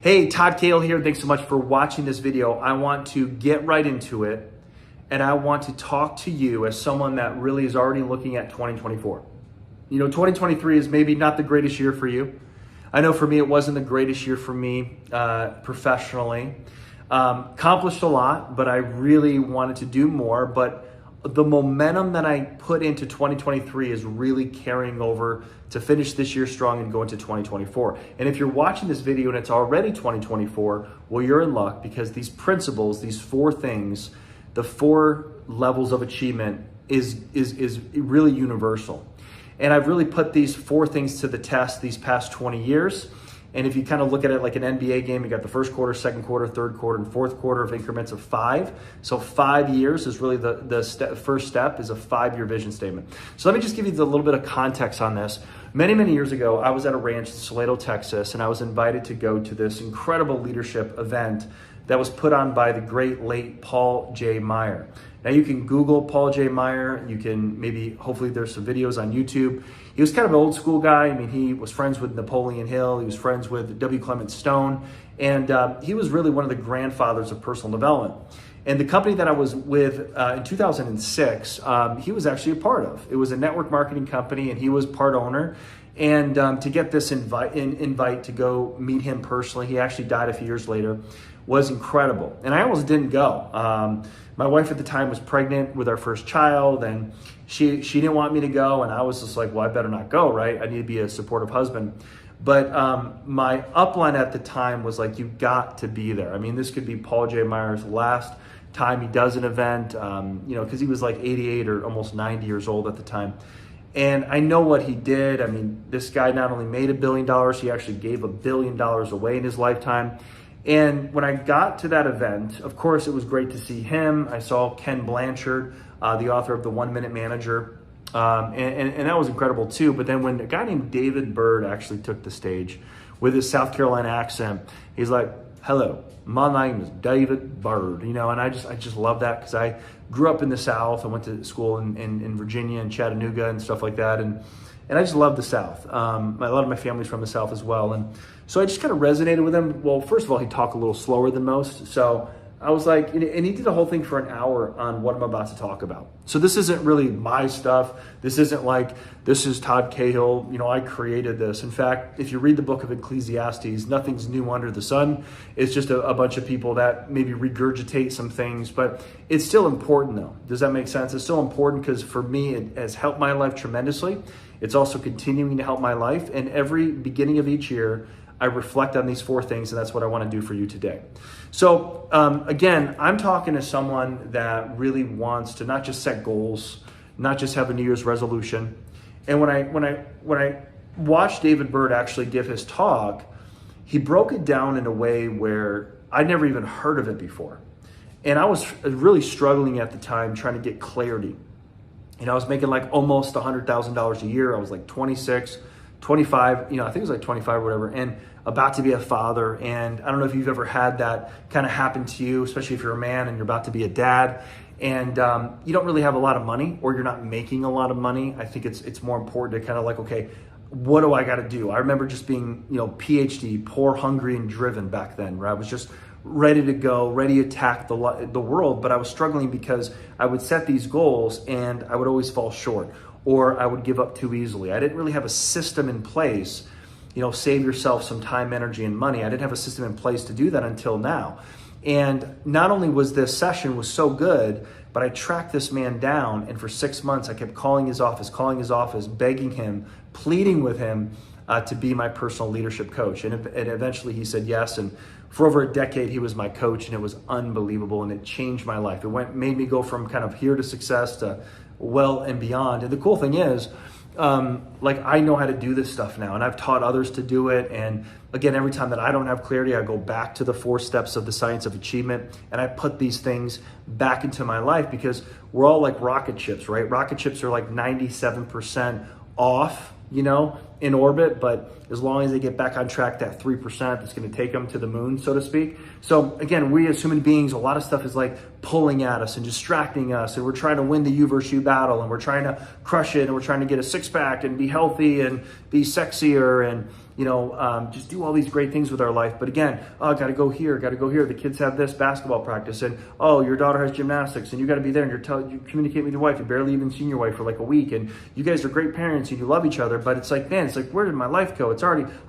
Hey, Todd Cahill here. Thanks so much for watching this video. I want to get right into it, and I want to talk to you as someone that really is already looking at 2024. You know, 2023 is maybe not the greatest year for you. I know for me, it wasn't the greatest year for me professionally. Accomplished a lot, but I really wanted to do more. But the momentum that I put into 2023 is really carrying over to finish this year strong and go into 2024. And if you're watching this video and it's already 2024, well, you're in luck, because these principles, these four things, the four levels of achievement is really universal. And I've really put these four things to the test these past 20 years. And if you kind of look at it like an NBA game, you got the first quarter, second quarter, third quarter, and fourth quarter of increments of 5. So 5 years is really the first step, is a 5-year vision statement. So let me just give you a little bit of context on this. Many, many years ago, I was at a ranch in Salado, Texas, and I was invited to go to this incredible leadership event that was put on by the great late Paul J. Meyer. Now you can Google Paul J. Meyer. You can hopefully there's some videos on YouTube. He was kind of an old school guy. I mean, he was friends with Napoleon Hill. He was friends with W. Clement Stone. And he was really one of the grandfathers of personal development. And the company that I was with in 2006, he was actually a part of. It was a network marketing company, and he was part owner. And to get this invite to go meet him personally, he actually died a few years later, was incredible. And I almost didn't go. My wife at the time was pregnant with our first child, and she didn't want me to go. And I was just like, well, I better not go, right? I need to be a supportive husband. But my upline at the time was like, you've got to be there. I mean, this could be Paul J. Meyer's last time he does an event, because he was like 88 or almost 90 years old at the time. And I know what he did. I mean, this guy not only made $1 billion, he actually gave $1 billion away in his lifetime. And when I got to that event, of course, it was great to see him. I saw Ken Blanchard, the author of The 1 Minute Manager. And that was incredible too. But then when a guy named David Bird actually took the stage with his South Carolina accent, he's like, "Hello, my name is David Bird," and I just love that, because I grew up in the South. I went to school in Virginia and Chattanooga and stuff like that. And I just love the South. A lot of my family's from the South as well. And so I just kind of resonated with him. Well, first of all, he talked a little slower than most. So I was like, and he did the whole thing for an hour on what I'm about to talk about. So this isn't really my stuff. This isn't like, this is Todd Cahill. I created this. In fact, if you read the book of Ecclesiastes, nothing's new under the sun. It's just a bunch of people that maybe regurgitate some things, but it's still important though. Does that make sense? It's still important because for me, it has helped my life tremendously. It's also continuing to help my life. And every beginning of each year, I reflect on these four things, and that's what I want to do for you today. So again, I'm talking to someone that really wants to not just set goals, not just have a New Year's resolution. And when I watched David Bird actually give his talk, he broke it down in a way where I'd never even heard of it before. And I was really struggling at the time trying to get clarity. I was making like almost $100,000 a year. I was like 26, 25, I think it was like 25 or whatever, and about to be a father. And I don't know if you've ever had that kind of happen to you, especially if you're a man and you're about to be a dad, and you don't really have a lot of money, or you're not making a lot of money. I think it's more important to kind of like, okay, what do I got to do? I remember just being, PhD, poor, hungry, and driven back then, where I was just ready to go, ready to attack the world. But I was struggling because I would set these goals and I would always fall short, or I would give up too easily. I didn't really have a system in place, save yourself some time, energy, and money. I didn't have a system in place to do that until now. And not only was this session was so good, but I tracked this man down, and for 6 months, I kept calling his office, begging him, pleading with him to be my personal leadership coach. And eventually he said yes. And for over a decade, he was my coach, and it was unbelievable. And it changed my life. Made me go from kind of here to success to well and beyond. And the cool thing is, I know how to do this stuff now, and I've taught others to do it. And again, every time that I don't have clarity, I go back to the 4 steps of the science of achievement, and I put these things back into my life, because we're all like rocket ships, right? Rocket ships are like 97% off, in orbit, but as long as they get back on track, that 3% that's going to take them to the moon, so to speak. So again, we as human beings, a lot of stuff is like pulling at us and distracting us, and we're trying to win the you versus you battle, and we're trying to crush it, and we're trying to get a six-pack and be healthy and be sexier and just do all these great things with our life. But again, got to go here. The kids have this basketball practice, and your daughter has gymnastics, and you got to be there, and you communicate with your wife. You barely even seen your wife for like a week, and you guys are great parents, and you love each other. But it's like, man, where did my life go?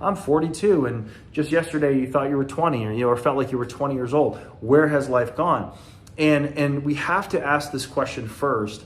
I'm 42, and just yesterday you thought you were 20, or felt like you were 20 years old. Where has life gone? And we have to ask this question first: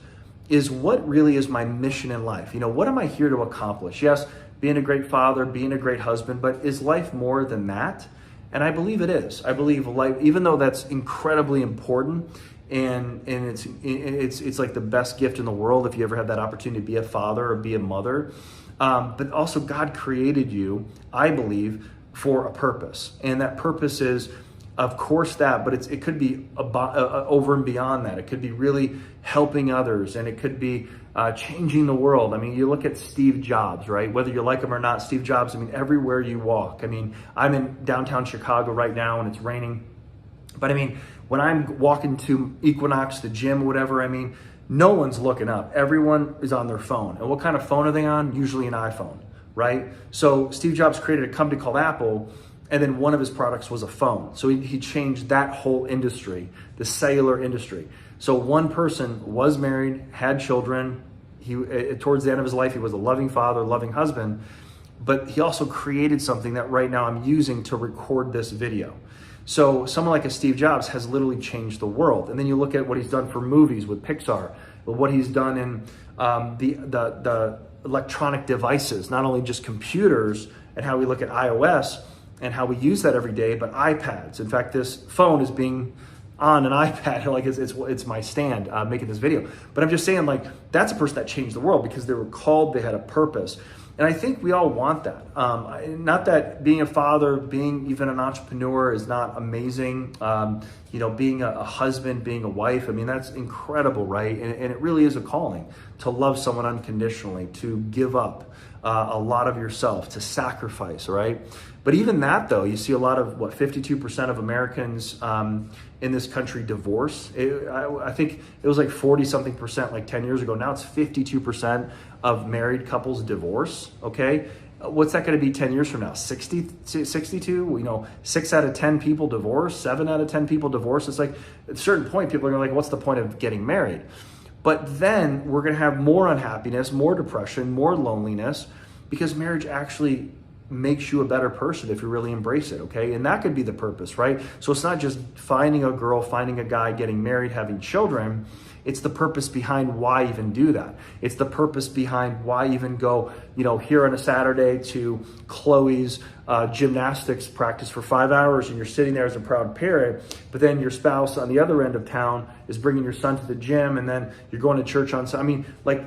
is what really is my mission in life? What am I here to accomplish? Yes, being a great father, being a great husband, but is life more than that? And I believe it is. I believe life, even though that's incredibly important, and it's like the best gift in the world if you ever have that opportunity to be a father or be a mother. But also God created you, I believe, for a purpose. And that purpose is, of course, that, but it could be over and beyond that. It could be really helping others, and it could be changing the world. I mean, you look at Steve Jobs, right? Whether you like him or not, Steve Jobs, everywhere you walk. I'm in downtown Chicago right now and it's raining. But when I'm walking to Equinox, the gym, whatever, no one's looking up. Everyone is on their phone. And what kind of phone are they on? Usually an iPhone, right? So Steve Jobs created a company called Apple, and then one of his products was a phone. So he changed that whole industry, the cellular industry. So one person was married, had children. Towards the end of his life, he was a loving father, loving husband, but he also created something that right now I'm using to record this video. So someone like a Steve Jobs has literally changed the world. And then you look at what he's done for movies with Pixar, what he's done in the electronic devices, not only just computers and how we look at iOS and how we use that every day, but iPads. In fact, this phone is being on an iPad, like it's my stand making this video. But I'm just saying, that's a person that changed the world because they were called, they had a purpose. And I think we all want that. Not that being a father, being even an entrepreneur is not amazing. Being a husband, being a wife, that's incredible, right? And it really is a calling to love someone unconditionally, to give up a lot of yourself, to sacrifice, right? But even that, though, you see a lot of 52% of Americans in this country divorce. I think it was like 40-something percent like 10 years ago. Now it's 52% of married couples divorce, okay? What's that going to be 10 years from now? 60, 62? 6 out of 10 people divorce, 7 out of 10 people divorce. It's like at a certain point, people are going to be like, what's the point of getting married? But then we're going to have more unhappiness, more depression, more loneliness, because marriage actually makes you a better person if you really embrace it, okay? And that could be the purpose, right? So it's not just finding a girl, finding a guy, getting married, having children. It's the purpose behind why even do that. It's the purpose behind why even go, here on a Saturday to Chloe's gymnastics practice for 5 hours, and you're sitting there as a proud parent, but then your spouse on the other end of town is bringing your son to the gym, and then you're going to church on Sunday.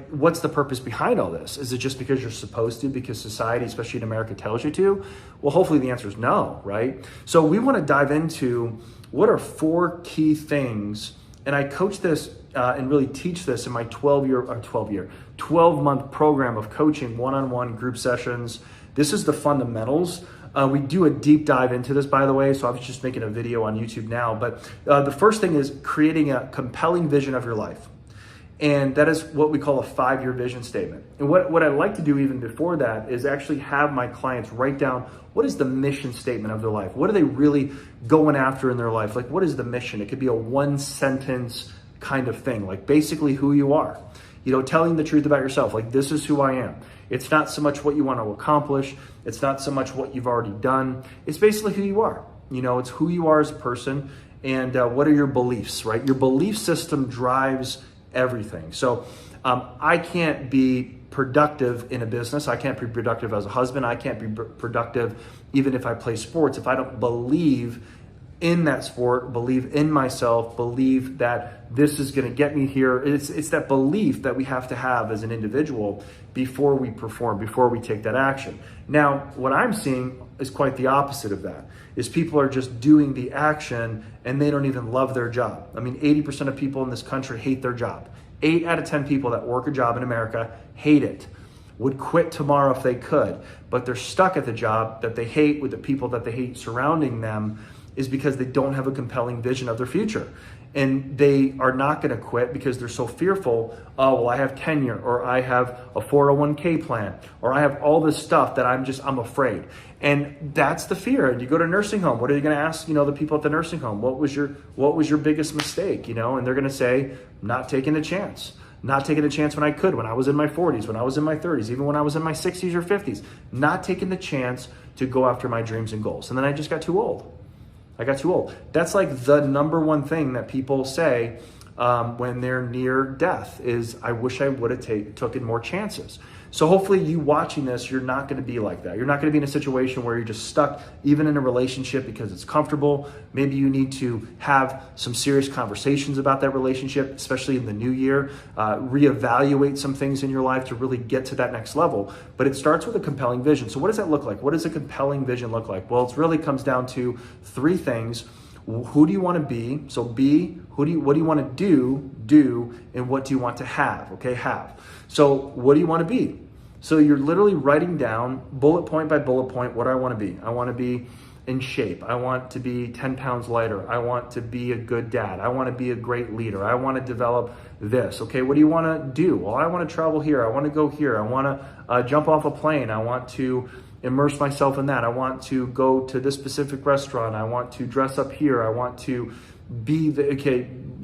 What's the purpose behind all this? Is it just because you're supposed to, because society, especially in America, tells you to? Well, hopefully the answer is no, right? So we want to dive into what are 4 key things, and I coach this and really teach this in my 12-month program of coaching, one-on-one group sessions. This is the fundamentals. We do a deep dive into this, by the way, so I was just making a video on YouTube now. But the first thing is creating a compelling vision of your life. And that is what we call a 5-year vision statement. And what I like to do even before that is actually have my clients write down, what is the mission statement of their life? What are they really going after in their life? What is the mission? It could be a 1-sentence kind of thing, basically who you are, telling the truth about yourself, this is who I am. It's not so much what you want to accomplish. It's not so much what you've already done. It's basically who you are. It's who you are as a person, and what are your beliefs, right? Your belief system drives everything. So I can't be productive in a business. I can't be productive as a husband. I can't be productive even if I play sports if I don't believe in that sport, believe in myself, believe that this is going to get me here. It's that belief that we have to have as an individual before we perform, before we take that action. Now, what I'm seeing is quite the opposite of that, is people are just doing the action and they don't even love their job. 80% of people in this country hate their job. 8 out of 10 people that work a job in America hate it. would quit tomorrow if they could, but they're stuck at the job that they hate with the people that they hate surrounding them, is because they don't have a compelling vision of their future. And they are not going to quit because they're so fearful. Oh, well, I have tenure, or I have a 401k plan, or I have all this stuff that I'm afraid. And that's the fear. And you go to a nursing home. What are you going to ask, the people at the nursing home? What was your biggest mistake? And they're going to say, not taking a chance. Not taking a chance when I could, when I was in my 40s, when I was in my 30s, even when I was in my 60s or 50s. Not taking the chance to go after my dreams and goals. And then I just got too old. That's like the number one thing that people say when they're near death is, I wish I would have taken more chances. So hopefully you watching this, you're not going to be like that. You're not going to be in a situation where you're just stuck, even in a relationship, because it's comfortable. Maybe you need to have some serious conversations about that relationship, especially in the new year. Reevaluate some things in your life to really get to that next level. But it starts with a compelling vision. So what does that look like? What does a compelling vision look like? Well, it really comes down to three things. Who do you want to be? So be, what do you want to do, and what do you want to have? Okay, have. So what do you want to be? So you're literally writing down bullet point by bullet point what I want to be. I want to be in shape. I want to be 10 pounds lighter. I want to be a good dad. I want to be a great leader. I want to develop this. Okay, what do you want to do? Well, I want to travel here. I want to go here. I want to jump off a plane. I want to immerse myself in that. I want to go to this specific restaurant. I want to dress up here. I want to be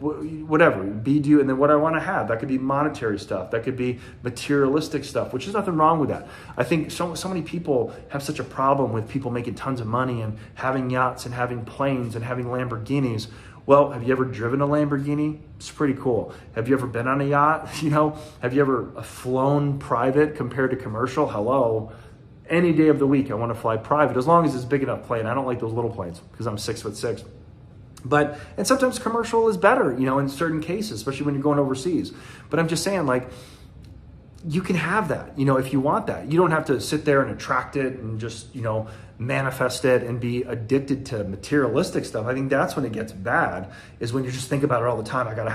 whatever, do, and then what I want to have. That could be monetary stuff. That could be materialistic stuff, which is nothing wrong with that. I think so many people have such a problem with people making tons of money and having yachts and having planes and having Lamborghinis. Well, have you ever driven a Lamborghini? It's pretty cool. Have you ever been on a yacht? Have you ever flown private compared to commercial? Hello. Any day of the week, I want to fly private, as long as it's a big enough plane. I don't like those little planes because I'm 6'6". And sometimes commercial is better, in certain cases, especially when you're going overseas. But I'm just saying, you can have that, if you want that. You don't have to sit there and attract it and just, manifest it and be addicted to materialistic stuff. I think that's when it gets bad, is when you just think about it all the time. I got to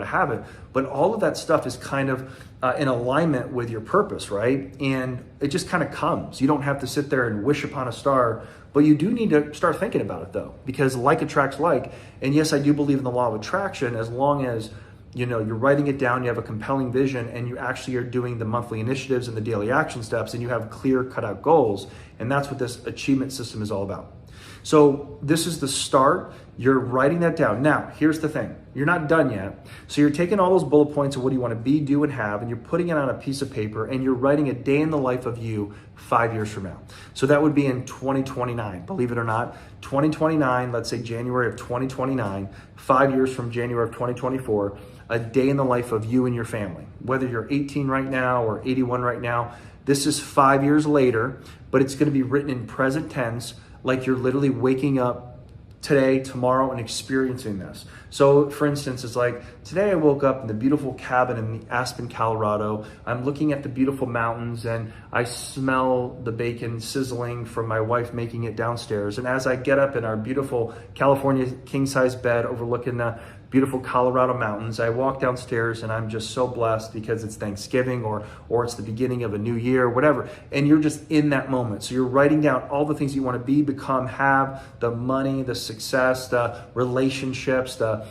have it. But all of that stuff is kind of in alignment with your purpose, right? And it just kind of comes. You don't have to sit there and wish upon a star, but you do need to start thinking about it, though, because like attracts like. And yes, I do believe in the law of attraction, as long as you're writing it down, you have a compelling vision, and you actually are doing the monthly initiatives and the daily action steps, and you have clear cut out goals. And that's what this achievement system is all about. So this is the start. You're writing that down. Now, here's the thing. You're not done yet. So you're taking all those bullet points of what do you want to be, do, and have, and you're putting it on a piece of paper, and you're writing a day in the life of you 5 years from now. So that would be in 2029. Believe it or not, 2029, let's say January of 2029, 5 years from January of 2024, a day in the life of you and your family. Whether you're 18 right now or 81 right now, this is 5 years later, but it's going to be written in present tense, like you're literally waking up today, tomorrow, and experiencing this. So for instance, it's like, today I woke up in the beautiful cabin in Aspen, Colorado. I'm looking at the beautiful mountains, and I smell the bacon sizzling from my wife making it downstairs. And as I get up in our beautiful California king-size bed overlooking the beautiful Colorado mountains, I walk downstairs, and I'm just so blessed because it's Thanksgiving or it's the beginning of a new year, whatever. And you're just in that moment. So you're writing down all the things you want to be, become, have, the money, the success, the relationships, the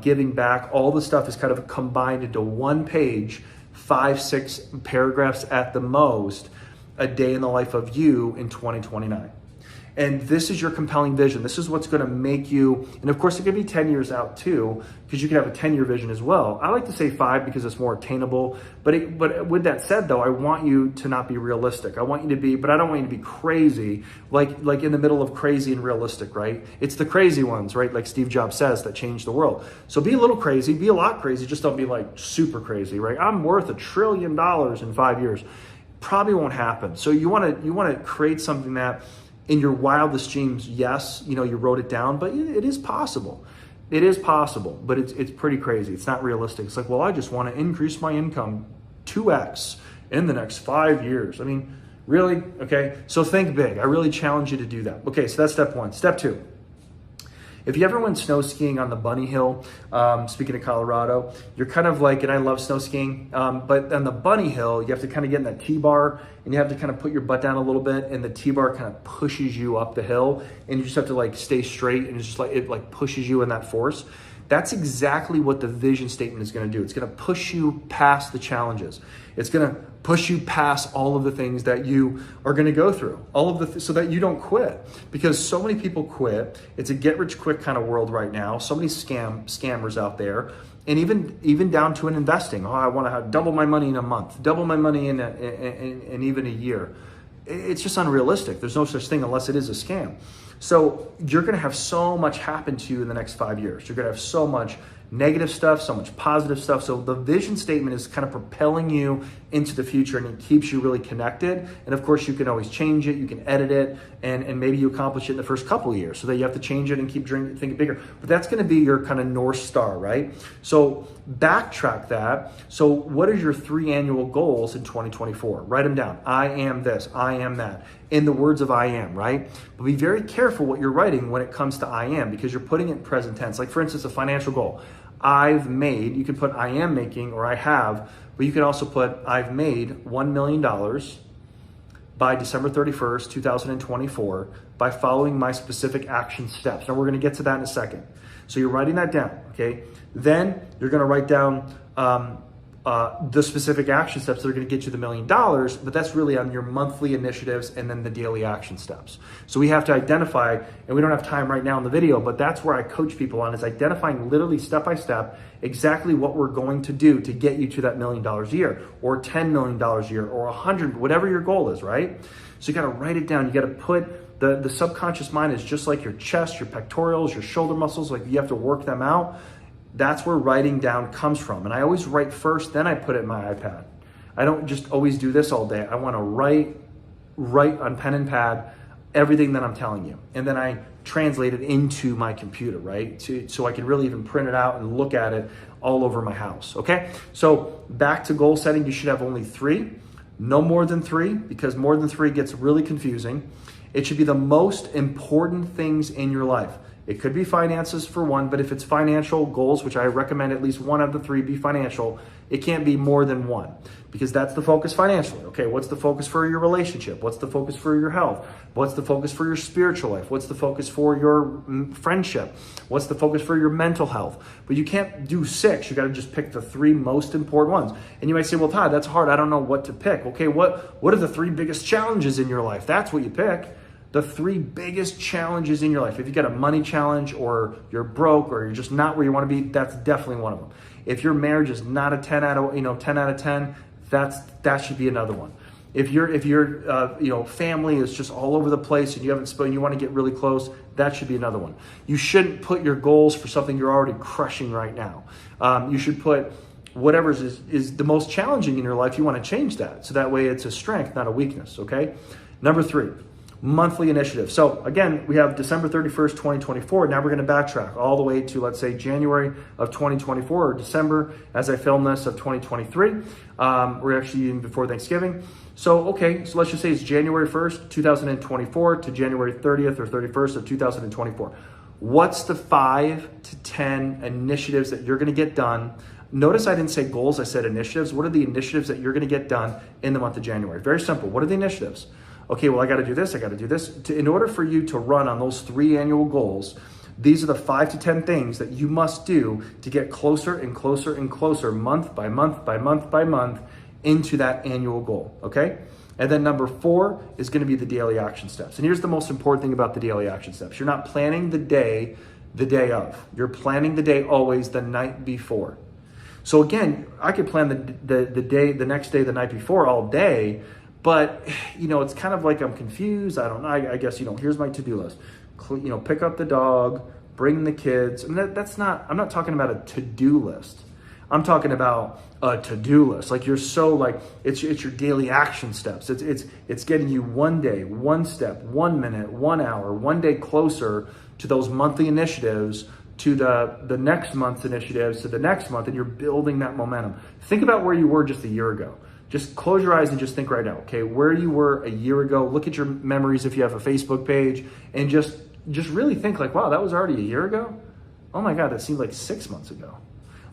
giving back. All the stuff is kind of combined into one page, 5-6 paragraphs at the most, a day in the life of you in 2029. And this is your compelling vision. This is what's going to make you, and of course it could be 10 years out too, because you can have a 10-year vision as well. I like to say 5 because it's more attainable. But with that said though, I want you to not be realistic. I want you to be, but I don't want you to be crazy, like in the middle of crazy and realistic, right? It's the crazy ones, right? Like Steve Jobs says, that change the world. So be a little crazy, be a lot crazy, just don't be like super crazy, right? I'm worth $1 trillion in 5 years. Probably won't happen. So you want to create something that, in your wildest dreams, yes, you wrote it down, but it is possible. It is possible, but it's pretty crazy. It's not realistic. It's like, well, I just want to increase my income 2x in the next 5 years. I mean, really? Okay, so think big. I really challenge you to do that. Okay, so that's step 1. Step 2. If you ever went snow skiing on the Bunny Hill, speaking of Colorado, you're kind of like, and I love snow skiing, but on the Bunny Hill, you have to kind of get in that T-bar and you have to kind of put your butt down a little bit, and the T-bar kind of pushes you up the hill, and you just have to like stay straight, and it's just like, it like pushes you in that force. That's exactly what the vision statement is going to do. It's going to push you past the challenges. It's going to push you past all of the things that you are going to go through, so that you don't quit. Because so many people quit. It's a get rich quick kind of world right now. So many scammers out there, and even down to an investing. Oh, I want to double my money in a month, double my money in even a year. It's just unrealistic. There's no such thing unless it is a scam. So you're going to have so much happen to you in the next 5 years. You're going to have so much negative stuff, so much positive stuff. So the vision statement is kind of propelling you into the future, and it keeps you really connected. And of course, you can always change it, you can edit it, and maybe you accomplish it in the first couple of years, so that you have to change it and keep thinking bigger. But that's going to be your kind of North Star, right? So backtrack that. So what are your 3 annual goals in 2024? Write them down. I am this, I am that. In the words of I am, right? But be very careful what you're writing when it comes to I am, because you're putting it in present tense. Like for instance, a financial goal. I've made, you can put I am making or I have, but you can also put I've made $1 million by December 31st, 2024 by following my specific action steps. Now we're going to get to that in a second. So you're writing that down, okay? Then you're going to write down the specific action steps that are going to get you the $1 million, but that's really on your monthly initiatives and then the daily action steps. So we have to identify, and we don't have time right now in the video, but that's where I coach people on, is identifying literally step by step exactly what we're going to do to get you to that $1 million a year, or $10 million a year, or 100, whatever your goal is, right? So you got to write it down. You got to put the subconscious mind is just like your chest, your pectorals, your shoulder muscles, like you have to work them out. That's where writing down comes from. And I always write first, then I put it in my iPad. I don't just always do this all day. I want to write on pen and pad everything that I'm telling you. And then I translate it into my computer, right? So I can really even print it out and look at it all over my house, okay? So back to goal setting, you should have only 3, no more than 3, because more than 3 gets really confusing. It should be the most important things in your life. It could be finances for one, but if it's financial goals, which I recommend at least 1 of the 3 be financial, it can't be more than 1, because that's the focus financially. Okay, what's the focus for your relationship? What's the focus for your health? What's the focus for your spiritual life? What's the focus for your friendship? What's the focus for your mental health? But you can't do 6. You got to just pick the 3 most important ones. And you might say, well, Todd, that's hard. I don't know what to pick. Okay, what are the 3 biggest challenges in your life? That's what you pick. The 3 biggest challenges in your life. If you got a money challenge, or you're broke, or you're just not where you want to be, that's definitely one of them. If your marriage is not a 10 out of 10, that should be another one. If your family is just all over the place and you haven't spoken, you want to get really close, that should be another one. You shouldn't put your goals for something you're already crushing right now. You should put whatever is the most challenging in your life. You want to change that, so that way it's a strength, not a weakness. Okay. Number 3. Monthly initiative. So again, we have December 31st, 2024. Now we're going to backtrack all the way to, let's say, January of 2024, or December, as I film this, of 2023. We're actually even before Thanksgiving. So, okay, so let's just say it's January 1st, 2024 to January 30th or 31st of 2024. What's the 5 to 10 initiatives that you're going to get done? Notice I didn't say goals, I said initiatives. What are the initiatives that you're going to get done in the month of January? Very simple. What are the initiatives? Okay, well, I got to do this, I got to do this. In order for you to run on those 3 annual goals, these are the 5 to 10 things that you must do to get closer and closer and closer, month by month by month by month, into that annual goal, okay? And then number 4 is going to be the daily action steps. And here's the most important thing about the daily action steps. You're not planning the day of. You're planning the day always the night before. So again, I could plan the next day, the night before, all day, but, it's kind of like I'm confused. I don't know. I guess, here's my to-do list. Pick up the dog, bring the kids. I mean, I'm not talking about a to-do list. I'm talking about a to-do list. Like, you're so like, it's your daily action steps. It's getting you one day, one step, 1 minute, 1 hour, 1 day closer to those monthly initiatives, to the next month's initiatives, to the next month, and you're building that momentum. Think about where you were just a year ago. Just close your eyes and just think right now, okay, where you were a year ago. Look at your memories if you have a Facebook page, and just just really think like, wow, that was already a year ago. Oh my God, that seemed like 6 months ago.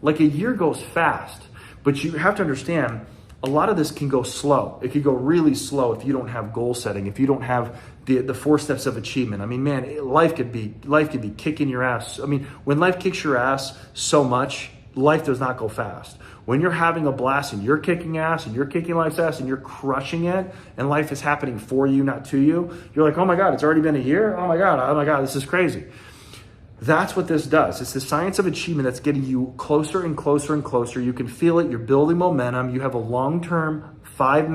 Like a year goes fast, but you have to understand a lot of this can go slow. It could go really slow if you don't have goal setting, if you don't have the 4 steps of achievement. I mean, man, life could be kicking your ass. I mean, when life kicks your ass so much, life does not go fast. When you're having a blast and you're kicking ass and you're kicking life's ass and you're crushing it and life is happening for you, not to you, you're like, oh my God, it's already been a year? Oh my God, this is crazy. That's what this does. It's the science of achievement that's getting you closer and closer and closer. You can feel it. You're building momentum. You have a long-term five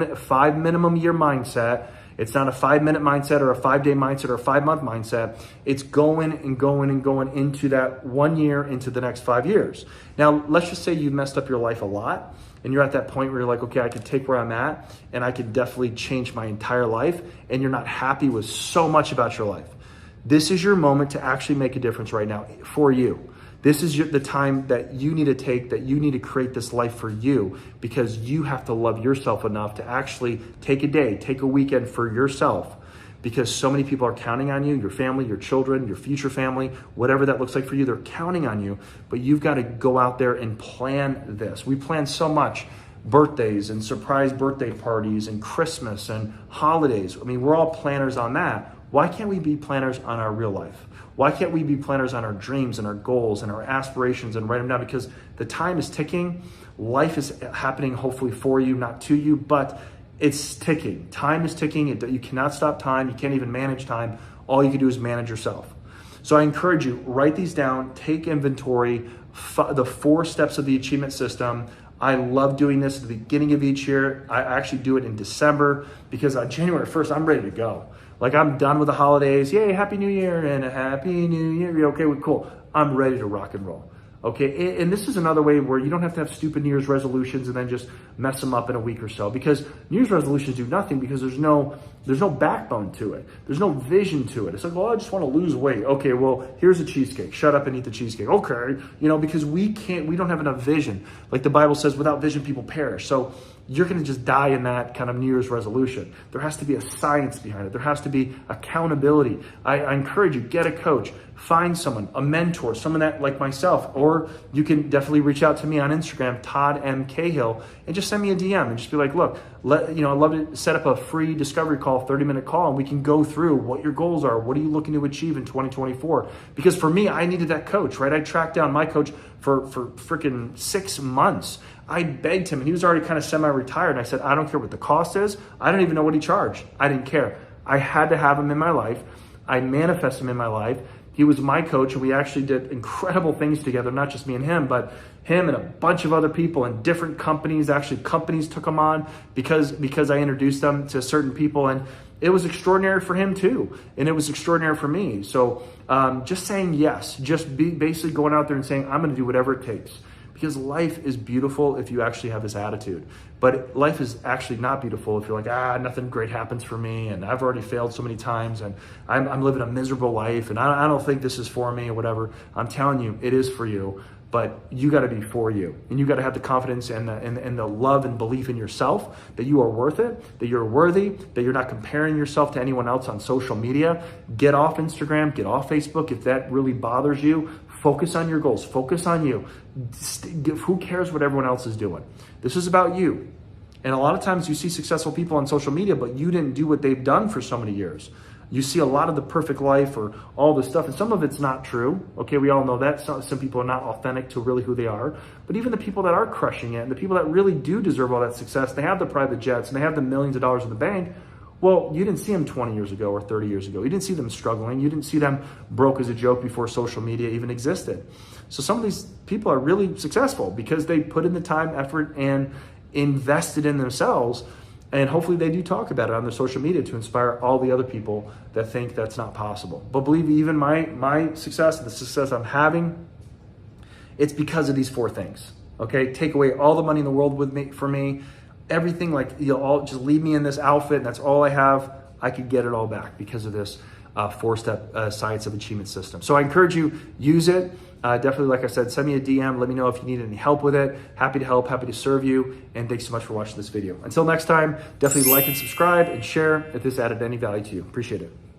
minimum year mindset. It's not a 5-minute mindset or a 5-day mindset or a 5-month mindset. It's going and going and going into that 1 year, into the next 5 years. Now, let's just say you've messed up your life a lot and you're at that point where you're like, okay, I can take where I'm at and I can definitely change my entire life, and you're not happy with so much about your life. This is your moment to actually make a difference right now for you. This is the time that you need to take, that you need to create this life for you, because you have to love yourself enough to actually take a day, take a weekend for yourself, because so many people are counting on you, your family, your children, your future family, whatever that looks like for you, they're counting on you, but you've got to go out there and plan this. We plan so much. Birthdays and surprise birthday parties and Christmas and holidays. I mean, we're all planners on that. Why can't we be planners on our real life? Why can't we be planners on our dreams and our goals and our aspirations and write them down? Because the time is ticking. Life is happening hopefully for you, not to you, but it's ticking. Time is ticking. You cannot stop time. You can't even manage time. All you can do is manage yourself. So I encourage you, write these down, take inventory, the 4 steps of the achievement system. I love doing this at the beginning of each year. I actually do it in December because on January 1st, I'm ready to go. Like, I'm done with the holidays. Yay, Happy New Year and a Happy New Year. Okay, well, cool. I'm ready to rock and roll. Okay, and this is another way where you don't have to have stupid New Year's resolutions and then just mess them up in a week or so, because New Year's resolutions do nothing because there's no backbone to it. There's no vision to it. It's like, well, I just want to lose weight. Okay, well, here's a cheesecake. Shut up and eat the cheesecake. Okay, because we don't have enough vision. Like the Bible says, without vision, people perish. So you're going to just die in that kind of New Year's resolution. There has to be a science behind it. There has to be accountability. I encourage you, get a coach, find someone, a mentor, someone that like myself, or you can definitely reach out to me on Instagram, Todd M. Cahill, and just send me a DM and just be like, look, I'd love to set up a free discovery call, 30-minute call, and we can go through what your goals are. What are you looking to achieve in 2024? Because for me, I needed that coach, right? I tracked down my coach for freaking 6 months. I begged him, and he was already kind of semi-retired. And I said, I don't care what the cost is. I don't even know what he charged. I didn't care. I had to have him in my life. I manifest him in my life. He was my coach, and we actually did incredible things together, not just me and him, but him and a bunch of other people in different companies. Actually, companies took him on because I introduced them to certain people, and it was extraordinary for him too, and it was extraordinary for me. So just saying yes, just basically going out there and saying, I'm going to do whatever it takes. Because life is beautiful if you actually have this attitude. But life is actually not beautiful if you're like, nothing great happens for me, and I've already failed so many times, and I'm living a miserable life, and I don't think this is for me or whatever. I'm telling you, it is for you, but you got to be for you. And you got to have the confidence and the love and belief in yourself that you are worth it, that you're worthy, that you're not comparing yourself to anyone else on social media. Get off Instagram, get off Facebook if that really bothers you. Focus on your goals. Focus on you. Who cares what everyone else is doing? This is about you. And a lot of times you see successful people on social media, but you didn't do what they've done for so many years. You see a lot of the perfect life or all this stuff, and some of it's not true. Okay, we all know that. Some people are not authentic to really who they are. But even the people that are crushing it, and the people that really do deserve all that success, they have the private jets, and they have the millions of dollars in the bank. Well, you didn't see them 20 years ago or 30 years ago. You didn't see them struggling. You didn't see them broke as a joke before social media even existed. So some of these people are really successful because they put in the time, effort, and invested in themselves. And hopefully they do talk about it on their social media to inspire all the other people that think that's not possible. But believe me, even my success, the success I'm having, it's because of these 4 things. Okay, take away all the money in the world for me. Everything, like, all just leave me in this outfit and that's all I have. I could get it all back because of this 4-step science of achievement system. So I encourage you, use it. Definitely, like I said, send me a DM. Let me know if you need any help with it. Happy to help, happy to serve you. And thanks so much for watching this video. Until next time, definitely like and subscribe and share if this added any value to you. Appreciate it.